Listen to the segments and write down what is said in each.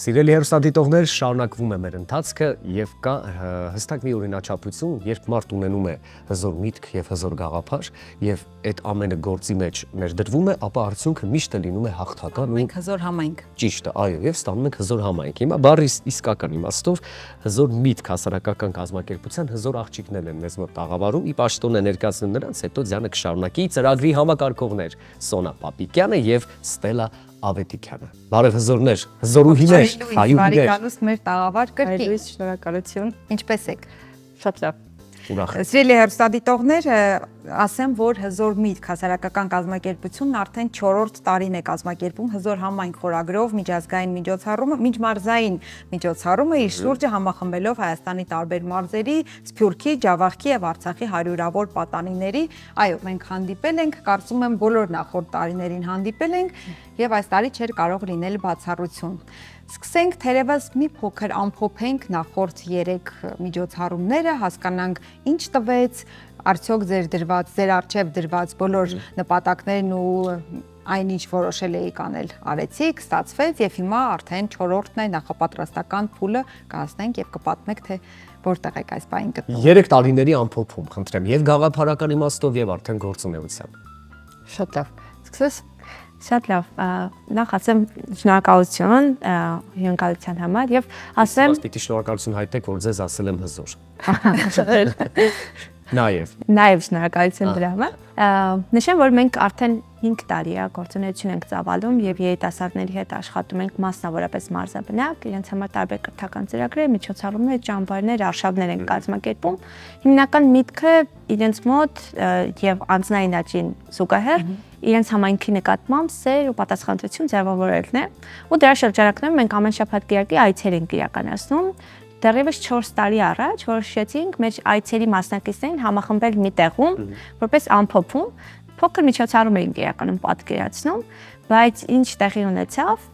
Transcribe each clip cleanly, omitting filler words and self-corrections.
Սիրելի հեռուստադիտողներ, շարունակվում է մեր ընթացքը եւ կա հստակ մի օրինաչափություն, երբ մարդ ունենում է հզոր միտք եւ հզոր գաղափար եւ այդ ամենը գործի մեջ ներդրվում է, ապա արդյունքը միշտ լինում է հաղթական ու հզոր համայնք։ Ճիշտ է, այո, եւ ստանում ենք հզոր համայնք։ Հիմա բառի իսկական իմաստով հզոր միտք հասարակական կազմակերպության հզոր աղջիկներն են մեզ մոտ տաղավարում, ի պաշտոն է ներկայացնում նրանց, հետո ձյանը կշարունակի ծրագրի համակարգողներ Սոնա Պապիկյանը եւ Ստելա Ավետիքյանը։ Բարև հզորներ, հզորուհիներ, հայուհիներ։ Բարեկալուս մեր տաղավար կրկին։ Շնորհակալություն։ Ինչպես եք։ Շատ լավ։ Ուրախ եմ։ Սիրելի հեռուստադիտողներ, ասեմ, որ հզոր միտք հասարակական կազմակերպությունն արդեն 4-րդ տարին է կազմակերպում հզոր համայնք խորագրով միջազգային միջոցառումը, միջմարզային միջոցառումը իր շուրջը համախմբելով Հայաստանի տարբեր մարզերի, Սփյուռքի, Ջավախքի եւ Արցախի հարյուրավոր պատանիների։ Այո, մենք հանդիպել ենք, կարծում եմ բոլոր նախորդ տարիներին հանդիպել ենք եւ այս տարի չէր կարող լինել բացառություն։ Սկսենք թերևս մի փոքր ամփոփենք նախորդ 3 միջոցառումները, հասկանանք ինչ տվեց, արդյոք ձեր առջև դրված բոլոր նպատակներն ու այն ինչ որոշել էիք անել արեցիք, ստացվեց եւ հիմա արդեն 4-րդն է նախապատրաստական փուլը կհասնենք եւ կպատմեք թե որտեղ եք այս բանին գտնվում։ 3 տարիների ամփոփում, խնդրեմ, եւ գաղափարական իմաստով եւ արդեն գործունեությամբ։ Շատ լավ։ Սկսես։ Շատ լավ։ Նախ ասեմ շնորհակալություն հյուրընկալության համար եւ ասեմ Պիտի շնորհակալություն հայտնեք, որ ձեզ ասել եմ հզոր։ Նաեւ շնորհակալություն դրա համար։ Նշեմ, որ մենք արդեն 5 տարի է գործունեություն ենք ծավալում եւ երիտասարդների հետ աշխատում ենք մասնավորապես մարզաբնակ, իրենց համար տարբեր կրթական ծրագրեր, միջոցառումներ, ճամբարներ, արշավներ են կազմակերպում։ Հիմնական միտքը իրենց մոտ եւ անձնային աճին զուգահեռ իրենց համայնքի նկատմամբ սեր ու պատասխանատվություն ձևավորելն է։ Ու դրա շրջանակներում մենք ամեն շաբաթ կիրակի այցեր ենք իրականացնում։ Դեռևս 4 տարի առաջ որոշեցինք մեր այցերի մասնակիցներին համախմբել մի տեղում, որպես ամփոփում, փոքր միջոցառում էինք իրականում պատկերացնում, բայց ինչ տեղի ունեցավ,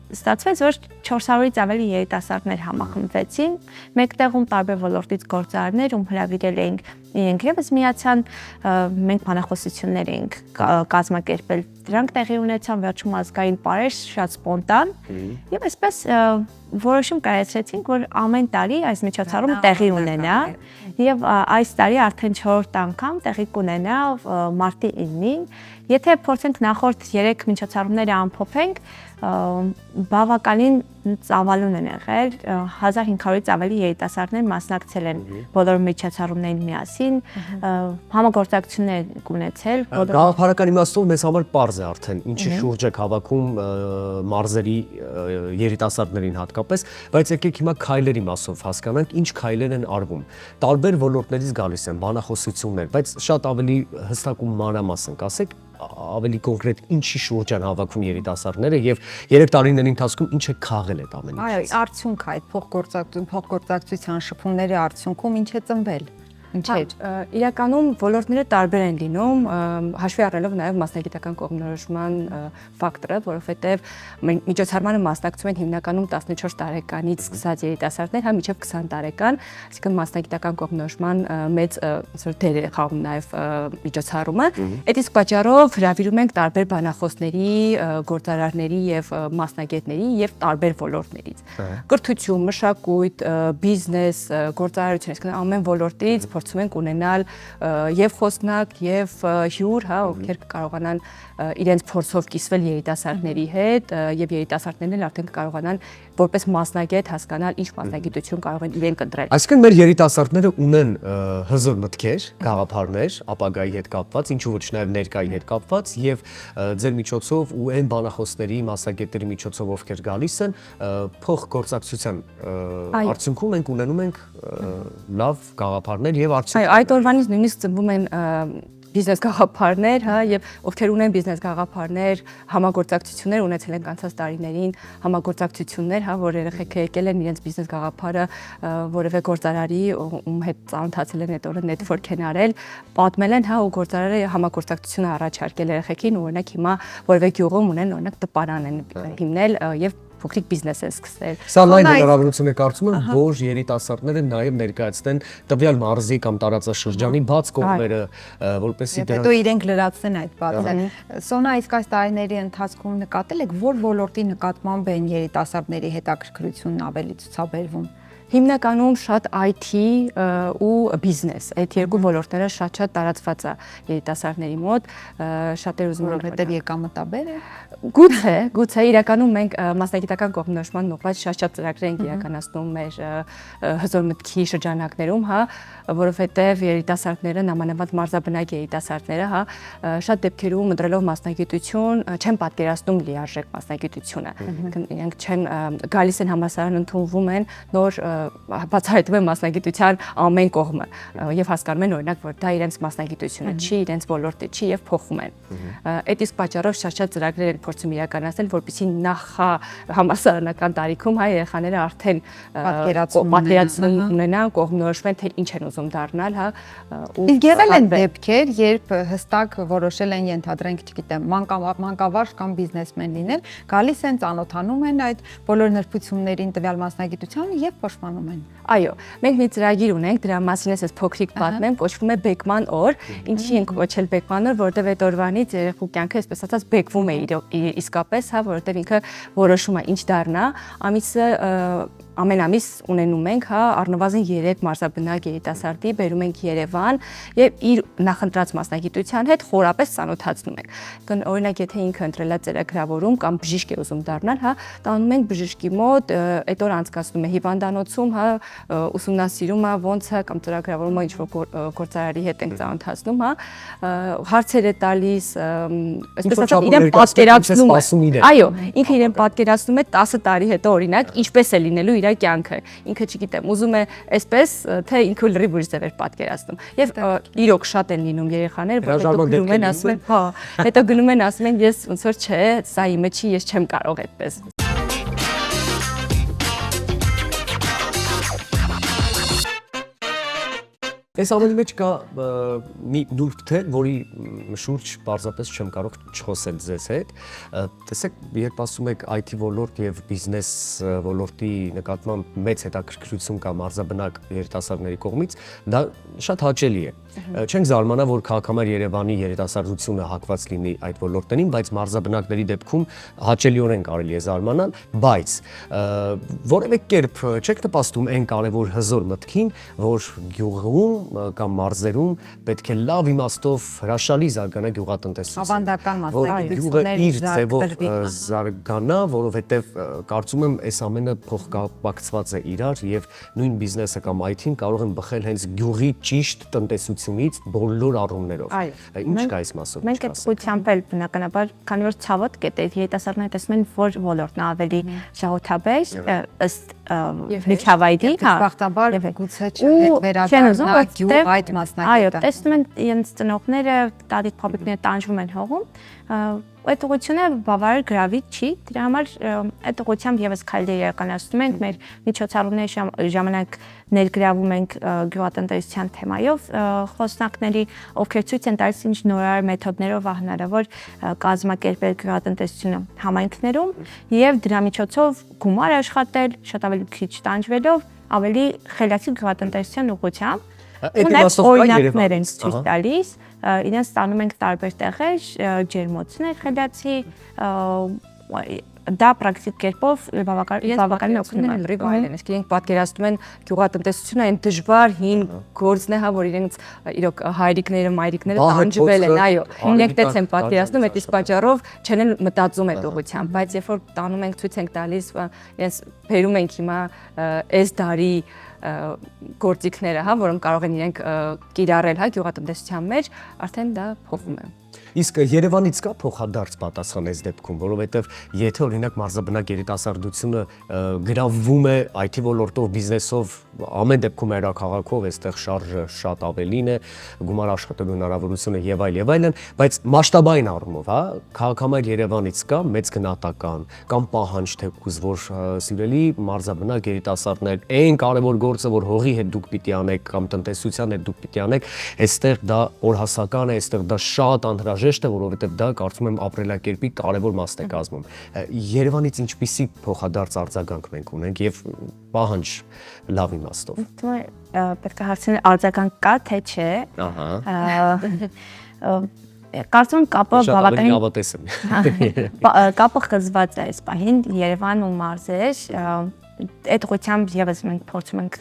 ստացվեց, որ 400-ից ավելի երիտասարդներ համախմբվեցին, մեկ տեղում տարբեր ոլորտից գործարարներ, ում հրավիրել էինք, իրենք եւս միացան, մենք բանախոսություններ էինք կազմակերպել, դրանք տեղի ունեցան վերջում ազգային պարեր, շատ սպոնտան, եւ այսպես որոշում կայացրեցինք, որ ամեն տարի այս միջոցառումը տեղի ունենա, եւ այս տարի արդեն 4-րդ անգամ տեղի կունենա մարտի 9-ին, եթե փորձենք նախորդ 3 միջոցառումները ամփոփենք, բավականին ծավալուն են եղել, 1500-ից ավելի երիտասարդներ մասնակցել են բոլոր միջոցառումներին միասին, համագործակցություններ ունեցել։ Գաղափարական իմաստով մեզ համար պարզ է արդեն ինչի շուրջ եք հավաքում մարզերի երիտասարդներին հատկապես, բայց եկեք հիմա քայլերի մասով հասկանանք ինչ քայլեր են արվում։ Տարբեր ոլորտներից գալիս են բանախոսություններ, բայց շատ ավելի հստակ ու մանրամասն կասեք ավելի կոնկրետ ինչի շուրջ են հավաքում երիտասարդները եւ 3 տարիների ընթացքում ինչ է քաղել այդ ամենը։ Այո, արդյունքը այդ փոխգործակցության շփումների արդյունքում ինչ է ծնվել։ Ինչեր։ Իրականում ոլորտները տարբեր են լինում, հաշվի առնելով նաև մասնագիտական կողմնորոշման ֆակտորը, որովհետև միջոցառմանը մասնակցում են հիմնականում 14 տարեկանից սկսած երիտասարդներ, հա մինչև 20 տարեկան, այսինքն մասնագիտական կողմնորոշման մեծ դեր է խաղում նաև միջոցառումը։ Այդ իսկ պատճառով հրավիրում ենք տարբեր բանախոսների, գործարարների եւ մասնագետների եւ տարբեր ոլորտներից։ Կրթություն, մշակույթ, բիզնես, գործարարություն, այսինքն ամեն ոլորտից փորձում ենք ունենալ եւ խոսնակ եւ հյուր, հա, ովքեր կարողանան իրենց փորձով կիսվել երիտասարդների հետ եւ երիտասարդներն էլ արդեն կարողանան որպես մասնագետ հասկանալ ինչ մասնագիտություն կարող են իրենք ընտրել։ Այսինքն մեր երիտասարդները ունեն հզոր մտքեր, գաղափարներ, ապագայի հետ կապված, ինչու ոչ նաեւ ներկայի հետ կապված եւ ձեր միջոցով ու այն բանախոսների, մասնագետների միջոցով ովքեր գալիս են, փոխգործակցության արդյունքում մենք ունենում ենք լավ գաղափարներ եւ արդյունք։ Այո, այդ օրվանից նույնիսկ ծնվում են բիզնես գաղափարներ, հա, եւ ովքեր ունեն բիզնես գաղափարներ, համագործակցություններ ունեցել են անցած տարիներին, համագործակցություններ, հա, որ երեխեքը եկել են իրենց բիզնես գաղափարը որևէ գործարարի ում հետ ծանոթացել են այդ օրը նետվորք են արել, պատմել են, հա, ու գործարարը համագործակցություն առաջարկել երեխեքին, օրինակ հիմա որևէ գյուղում ունեն օրինակ տպարան են հիմնել եւ փոքրիկ բիզնես են սկսել։ Սա լայն հնարավորություն է կարծում եմ, որ երիտասարդները նաև ներկայացնեն տվյալ մարզի կամ տարածաշրջանի բաց կողմերը, որպեսզի Հետո իրենք լրացնեն այդ բացը։ Սոնա, իսկ այս տարիների ընթացքում նկատել եք, որ ոլորտի նկատմամբ են երիտասարդների հետաքրքրությունն ավելի ցուցաբերվում։ Հիմնականում շատ IT ու բիզնես, այդ երկու ոլորտները շատ տարածված է երիտասարդների մոտ, շատերը ուզում են Որովհետև եկամտաբեր է։ Գուցե իրականում մենք մասնագիտական կողմնորոշման ուղղված շատ ծրագրեր ենք իրականացնում մեր հզոր մտքի շրջանակներում, հա, որովհետև երիտասարդները, նամանավանդ մարզաբնակ երիտասարդները, հա, շատ դեպքերում ընտրելով մասնագիտություն չեն պատկերացնում լիարժեք մասնագիտությունը։ Իրենք չեն գալիս են համալսարան, ընդունվում են նոր բացահայտում են մասնագիտության ամեն կողմը եւ հասկանում են օրինակ, որ դա իրենց մասնագիտությունը չի, իրենց ոլորտը չի եւ փոխում են։ Այդ իսկ պատճառով շատ ծրագրեր են փորձում իրականացնել, որպեսզի նախ համալսարանական տարիքում հայ երեխաները արդեն պատկերացում ունենան, կողմնորոշվեն, թե ինչ են ուզում դառնալ, հա։ Իսկ եղել են դեպքեր, երբ հստակ որոշել են, ենթադրենք, չգիտեմ, մանկավարժ կամ բիզնեսմեն լինել, գալիս են, ծանոթանում են այդ բոլոր նրբություններին տվյալ մասնագիտությանը եւ փոշմանում են։ Այո, մենք մի ծրագիր ունենք, դրա մասին ես փոքրիկ պատմեմ, կոչվում է Բեկման օր։ Ինչի ենք կոչել Բեկման օր, որտեղ այդ օրվանից երեխու կյանքը, այսպես ասած, բեկվում է իսկապես, հա, որովհետև ինքը որոշում է ինչ դառնա, ամիսը ամեն ամիս ունենում ենք, հա, առնվազն 3 մարզաբնակ երիտասարդի բերում ենք Երևան եւ իր նախընտրած մասնագիտության հետ խորապես ծանոթացնում ենք։ Օրինակ, եթե ինքը ընտրել է ծրագրավորում կամ բժիշկ է ուզում դառնալ, հա, տանում ենք բժշկի մոտ, այդ օր անցկացնում է հիվանդանոցում, հա, ուսումնասիրում է ոնց է կամ ծրագրավորումը ինչ որ գործարարի հետ ենք ծանոթացնում, հա, հարցեր է տալիս, այսպես ասած, իրեն պատկերացնում է։ Այո, ինքը իրեն պատկերացնում է 10 տարի հետո օրինակ ինչպես է լինելու իր կյանքը, ինքը չգիտեմ, ուզում է այսպես, թե ինքը լրիվ ուրիշ ձև էր պատկերացնում։ Եվ իրոք շատ են լինում երեխաներ, որ հետո գնում են ասում են, հա, հետո գնում են ասում են, ես ոնց որ չէ, սա իմը չի, ես չեմ կարող այդպես։ Այս ամենի մեջ կա մի նուրբ թե, որի շուրջ պարզապես չեմ կարող չխոսել ձեզ հետ։ Տեսեք, երբ ասում եք IT ոլորտ եւ բիզնես ոլորտի նկատմամբ մեծ հետաքրքրություն կա մարզաբնակ երիտասարդների կողմից, դա շատ հաճելի է։ Չենք զարմանա, որ քաղաքամար Երևանի երիտասարդությունը հակված լինի այդ ոլորտներին, բայց մարզաբնակների դեպքում հաճելիորեն կարելի է զարմանալ, բայց որևէ կերպ չեք նպաստում այն կարևոր հզոր մտքին, որ գյուղում կամ մարզերում պետք է լավ իմաստով հրաշալի զարգանա գյուղատնտեսությունը։ Ավանդական մասնագիտություններ իր ձևով զարգանա, որովհետև կարծում եմ այս ամենը փոխկապակցված է իրար եւ նույն բիզնեսը կամ IT-ն կարող են բխել հենց գյուղի ճիշտ տնտեսությունից բոլոր առումներով։ Ինչ կա այս մասով։ Մենք այդ ուղղությամբ էլ բնականաբար, քանի որ ցավոտ կետեր երիտասարդները տեսնում են, որ ոլորտն ավելի շահութաբեր ըստ միջավայրի, հա, բախտաբար գուցե չվերադառնա գյուղ այդ մասնակետը։ Այո, տեսնում են իրենց ծնողները տատիկ փաբիկները տանջվում են հողում, այդ ուղղությունը բավարար գրավիչ չի, դրա համար այդ ուղղությամբ եւս քայլեր իրականացնում ենք, մեր միջոցառումների ժամանակ ներգրավում ենք գյուղատնտեսության թեմայով խոսնակների, ովքեր ցույց են տալիս ինչ նորարար մեթոդներով հնարավոր կազմակերպել գյուղատնտեսությունը համայնքներում եւ դրա միջոցով գումար աշխատել, շատ ավելի քիչ տանջվելով, ավելի խելացի գյուղատնտեսության ուղղությամբ օրինակներ են ցույց տալիս, իրենց ստանում ենք տարբեր տեղեր, ջերմոցներ խելացի, դա պրակտիկ կերպով բավականին օգնում է լրիվ այլ են, իսկ իրենք պատկերացնում են գյուղատնտեսությունը այն դժվար հին գործն է, հա, որ իրենց իրոք հայրիկները, մայրիկները տանջվել են, այո, իրենք դից են պատկերացնում, այդ իսկ պատճառով չեն մտածում այդ ուղղությամբ, բայց երբ որ տանում ենք ցույց ենք տալիս, իրենց բերում ենք հիմա այս դարի գործիքները, հա, որոնք կարող են իրենք կիրառել, հա, գյուղատնտեսության մեջ, արդեն դա փոխվում է։ Իսկ Երևանից կա փոխադարձ պատասխան այս դեպքում, որովհետև եթե օրինակ մարզաբնակ երիտասարդությունը գրավվում է IT ոլորտով, բիզնեսով, ամեն դեպքում երաքաղաքով, այստեղ շարժը շատ ավելին է, գումար աշխատելու հնարավորությունը եւ այլն, բայց մասշտաբային առումով, հա, քաղաքամար Երևանից կա մեծ գնահատական կամ պահանջ թեկուզ, որ սիրելի մարզաբնակ երիտասարդներ, այն կարևոր գործը, որ հողի հետ դուք պիտի անեք կամ տնտեսության հետ դուք պիտի անեք, այստեղ դա օրհասական է, այստեղ դա շատ անհրաժեշտ անհրաժեշտ է, որովհետև դա կարծում եմ ապրելակերպի կարևոր մասն է կազմում։ Երևանից ինչպիսի փոխադարձ արձագանք մենք ունենք եւ պահանջ լավ իմաստով։ Պետք է հարցնել արձագանք կա թե չէ։ Կարծում եմ կապը բավականին ավատես եմ։ կապը խզված է այս պահին Երևան ու մարզեր, այդ ուղղությամբ եւս մենք փորձում ենք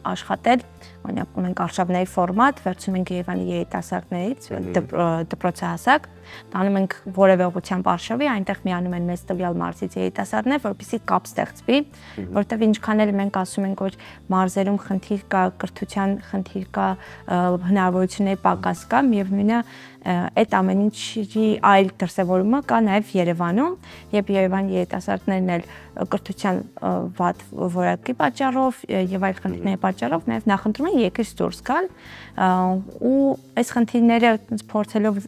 աշխատել, օրինակ ունենք արշավների ֆորմատ, վերցնում ենք Երևանի երիտասարդներից դպրոցահասակ, տանում ենք որևէ ուղղությամբ արշավի, այնտեղ միանում են մեծ տվյալ մարզից երիտասարդներ, որպեսզի կապ ստեղծվի, որտեղ ինչքան էլ մենք ասում ենք, որ մարզերում խնդիր կա, կրթության խնդիր կա, հնարավորությունների պակաս կա, միևնույնն է այդ ամեն ինչի այլ դրսևորումը կա նաև Երևանում, եւ Երևանի երիտասարդներն էլ կրթության վատ որակի պատճառով եւ այլ խնդիրների պատճառով նաև նախընտրում են եկես դուրս գալ ու այս խնդիրները փորձելով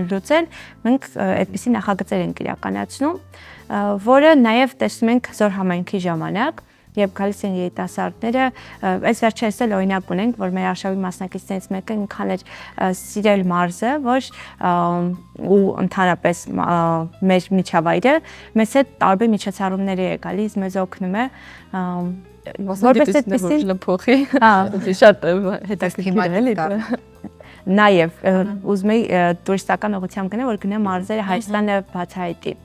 լուծել մենք այդպիսի նախագծեր ենք իրականացնում, որը նաև տեսնում ենք հզոր համայնքի ժամանակ Եվ գալիս են երիտասարդները, այս վերջերս էլ օրինակ ունենք, որ մեր արշավի մասնակիցներից մեկը ինքան էր սիրել մարզը, որ ու ընդհանրապես մեր միջավայրը մեզ հետ տարբեր միջոցառումների է գալիս, մեզ օգնում է որպես այդպեսին փոխի, շատ հետաքրքիր է էլի։ Նաև ուզում եի տուրիստական ուղղությամբ գնալ, որ գնա մարզերը Հայաստանը բացահայտի։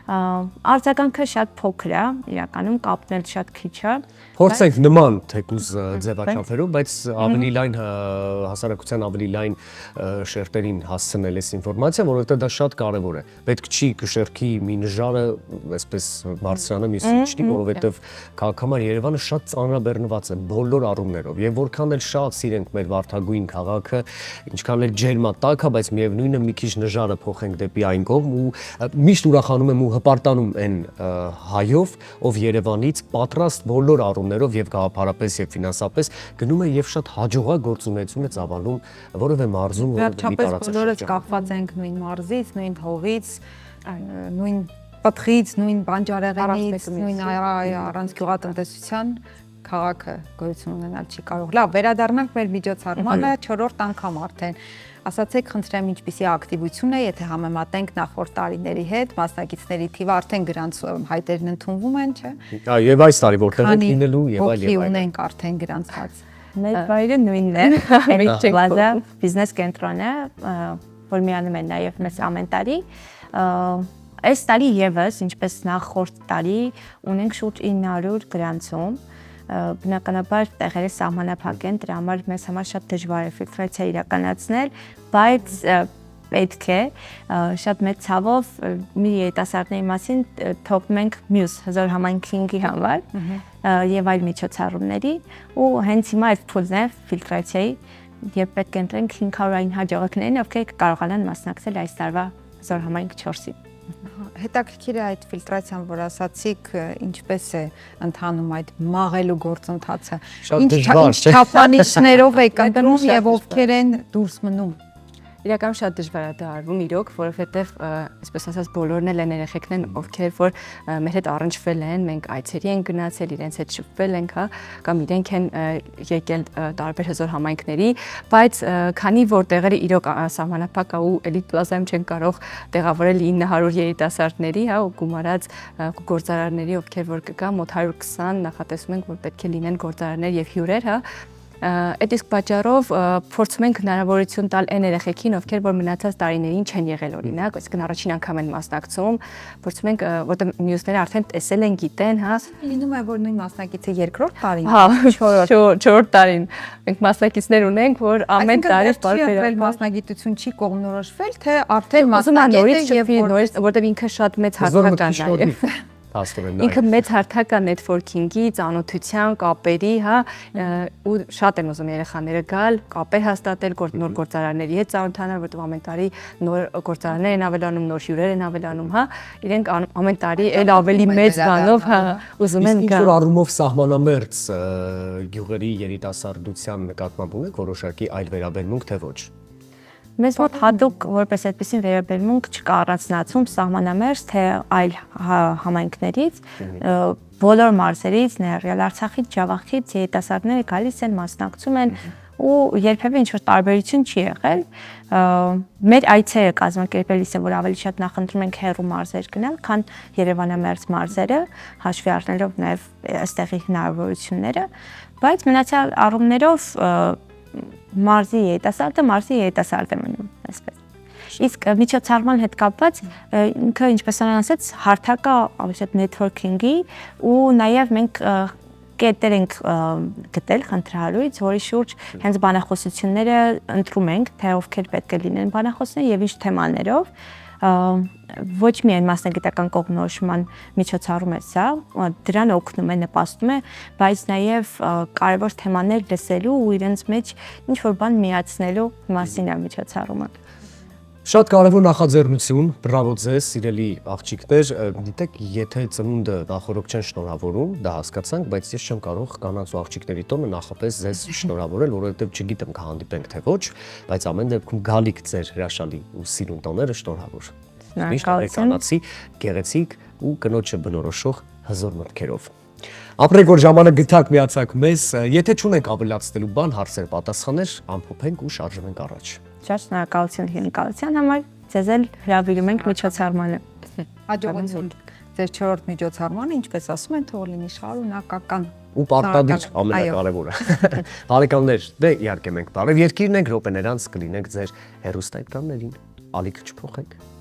Արձագանքը շատ փոքր է, իրականում կապն էլ շատ քիչ է։ Փորձենք նման թեկուզ ձևաչափերով, բայց ավելի լայն հասարակության ավելի լայն շերտերին հասցնել այս ինֆորմացիա, որովհետև դա շատ կարևոր է։ Պետք չի կշեռքի մի նժարը, այսպես բարձրանը մյուսը իջնի, որովհետև քաղաքամար Երևանը շատ ծանրաբեռնված է բոլոր առումներով, եւ որքան էլ շատ սիրենք մեր վարդագույն քաղաքը, ինչքան էլ ջերմատակ է, բայց միևնույնն է մի քիչ նժարը փոխենք դեպի այն կողմ ու միշտ ուրախանում եմ ու հպարտանում են հայով, ով Երևանից պատրաստ բոլոր առումներով եւ գաղափարապես եւ ֆինանսապես գնում է եւ շատ հաջողակ գործունեություն է ծավալում որևէ մարզում վերջապես բոլորս կախված ենք նույն մարզից, նույն հողից, նույն պտղից, նույն բանջարեղենից, նույն առանց գյուղատնտեսության քաղաքը գոյություն ունենալ չի կարող։ Լավ, վերադառնանք մեր միջոցառմանը 4-րդ անգամ արդեն։ Ասացեք, խնդրեմ, ինչպիսի ակտիվություն է, եթե համեմատենք նախորդ տարիների հետ, մասնակիցների թիվը արդեն գրանց հայտերն ընդունվում են, չէ՞։ Եվ այս տարի որտեղ են լինելու եւ այլ եւ այլ։ Ունենք արդեն գրանցված։ Մեր վայրը նույնն է, Էմիք Պլազա բիզնես կենտրոնը, որ միանում են նաեւ մեզ ամեն տարի։ Այս տարի եւս, ինչպես նախորդ տարի, ունենք շուրջ 900 գրանցում։ Բնականաբար տեղերը սահմանափակ են, դրա համար մեզ համար շատ դժվար է ֆիլտրացիա իրականացնել, բայց պետք է շատ մեծ ցավով մի երիտասարդների մասին թողնում ենք մյուս հզոր համայնքի համար եւ այլ միջոցառումների ու հենց հիմա այդ փուլն է ֆիլտրացիայի եւ պետք է ընտրենք 500-ային հաջողակներին, ովքեր կարողանան մասնակցել այս տարվա հզոր համայնք 4-ի։ Հետաքրքիր է այդ ֆիլտրացիան, որ ասացիք, ինչպես է ընթանում այդ մաղելու գործընթացը։ Ինչ չափանիշներով եք ընտրում եւ ովքեր են դուրս մնում։ Իրականում շատ դժվար է դա արվում իրոք, որովհետև այսպես ասած բոլորն էլ են երեխեքն են, ովքեր որ մեր հետ առնչվել են, մենք այցերի ենք գնացել, իրենց հետ շփվել ենք, հա, կամ իրենք են եկել տարբեր հզոր համայնքների, բայց քանի որ տեղերը իրոք սահմանափակ է ու Էլիտ Պլազայում չեն կարող տեղավորել 900 երիտասարդների, հա, ու գումարած գործարարների, ովքեր որ կգա մոտ 120 նախատեսում ենք, որ պետք է լինեն գործարարներ եւ հյուրեր, հա։ Այդ իսկ պատճառով փորձում ենք հնարավորություն տալ այն երեխեքին, ովքեր որ մնացած տարիներին չեն եղել օրինակ, այսինքն առաջին անգամ են մասնակցում, փորձում ենք, որտեղ մյուսները արդեն տեսել են, գիտեն, հա։ Լինում է, որ նույն մասնակիցը երկրորդ տարին, հա, 4-րդ տարին։ Մենք մասնակիցներ ունենք, որ ամեն տարի տարբեր մասնագիտություն չի կողմնորոշվել, թե արդեն մասնակից եւ որտեղ ինքը շատ մեծ հաղթական է։ Ինքը մեծ հարթակ է նետվորքինգի, ծանոթության, կապերի, հա, ու շատ են ուզում երեխաները գալ, կապեր հաստատել, նոր գործարարների հետ ծանոթանալ, որտեղ ամեն տարի նոր գործարարներ են ավելանում, նոր հյուրեր են ավելանում, հա, իրենք ամեն տարի էլ ավելի մեծ բանով, հա, ուզում են գալ։ Ինչ-որ առումով սահմանամերձ գյուղերի երիտասարդության նկատմամբ ունեք որոշակի այլ վերաբերմունք, թե ոչ։ Մեզ մոտ հատուկ որպես այդպեսին վերաբերմունք չկա առանձնացում սահմանամերձ թե այլ համայնքներից, բոլոր մարզերից, ներառյալ Արցախից, Ջավախից երիտասարդները գալիս են, մասնակցում են ու երբևէ ինչ որ տարբերություն չի եղել։ Մեր այցերը կազմակերպելիս է, որ ավելի շատ նախընտրում ենք հեռու մարզեր գնալ, քան Երևանամերձ մարզերը, հաշվի առնելով նաև այստեղի հնարավորությունները, բայց մնացյալ առումներով մարզի երիտասարդը մնում, այսպես։ Իսկ միջոցառման հետ կապված ինքը ինչպես ասած հարթակա ավելի նեթվորքինգի ու նաև մենք կետեր ենք գտել խնդրահարույց, որի շուրջ հենց բանախոսությունները ընտրում ենք, թե ովքեր պետք է լինեն բանախոսներ եւ ինչ թեմաներով, ոչ միայն մասնագիտական կողմնորոշման միջոցառում է սա, դրան օգնում է, նպաստում է, բայց նաև կարևոր թեմաներ լսելու ու իրենց մեջ ինչ որ բան միացնելու մասին է միջոցառումը։ Շատ կարևոր նախաձեռնություն, բրավո ձեզ, սիրելի աղջիկներ, գիտեք, եթե ծնունդը նախորոք չեն շնորհավորում, դա հասկացանք, բայց ես չեմ կարող կանանց ու աղջիկների տոնը նախապես ձեզ շնորհավորել, որովհետև չգիտեմ կհանդիպենք թե ոչ, բայց ամեն դեպքում գալիք ձեր հրաշալի ու սիրուն տոները շնորհավոր։ Միշտ կանացի, գեղեցիկ ու կնոջը բնորոշող հզոր մտքերով։ Ապրեք, որ ժամանակ գտակ միացաք մեզ, եթե չունենք ավելացնելու բան, հարցեր, պատասխաններ, ամփոփենք ու շարժվենք առաջ։ Շատ շնորհակալություն հյուրընկալության համար, ձեզ էլ հրավիրում ենք միջոցառմանը։ Հաջողություն ձեր 4-րդ միջոցառմանը, ինչպես ասում են, թող լինի շարունակական ու պարտադիր ամենակարևորը։ Բարեկամներ, դե իհարկե մենք բարև երկիրն ենք, րոպեներ անց կլինենք ձեր հեռուստաէկրաններին, ալիք չփոխեք։